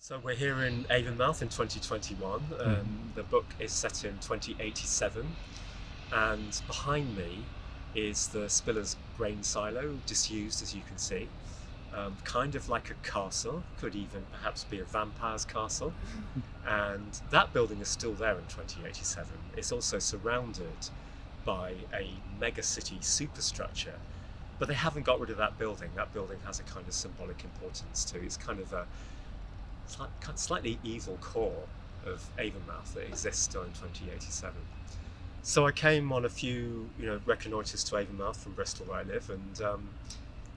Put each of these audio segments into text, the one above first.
So we're here in Avonmouth in 2021. The book is set in 2087, and behind me is the Spiller's grain silo, disused as you can see, kind of like a castle, could even perhaps be a vampire's castle. And that building is still there in 2087. It's also surrounded by a megacity superstructure, but they haven't got rid of that building. That building has a kind of symbolic importance too. It's kind of a slightly evil core of Avonmouth that exists still in 2087. So I came on a few, reconnoiters to Avonmouth from Bristol, where I live, and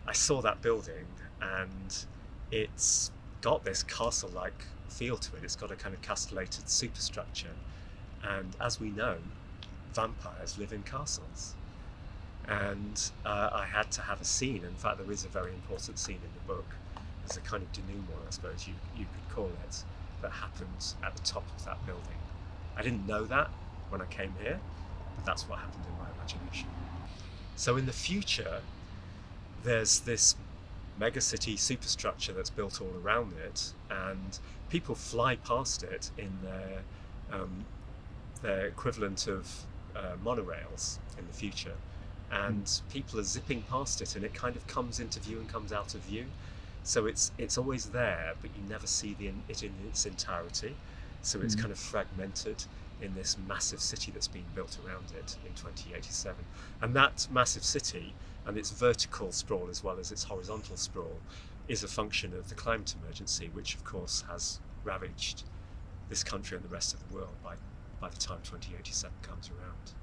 I saw that building, and it's got this castle-like feel to it. It's got a kind of castellated superstructure, and as we know, vampires live in castles. And I had to have a scene. In fact, there is a very important scene in the book. There's a kind of denouement, I suppose you could call it, that happens at the top of that building. I didn't know that when I came here, but that's what happened in my imagination. So in the future, there's this megacity superstructure that's built all around it, and people fly past it in their equivalent of monorails in the future, and people are zipping past it, and it kind of comes into view and comes out of view. So it's always there, but you never see it in its entirety. So it's kind of fragmented in this massive city that's being built around it in 2087. And that massive city, and its vertical sprawl as well as its horizontal sprawl, is a function of the climate emergency, which of course has ravaged this country and the rest of the world by the time 2087 comes around.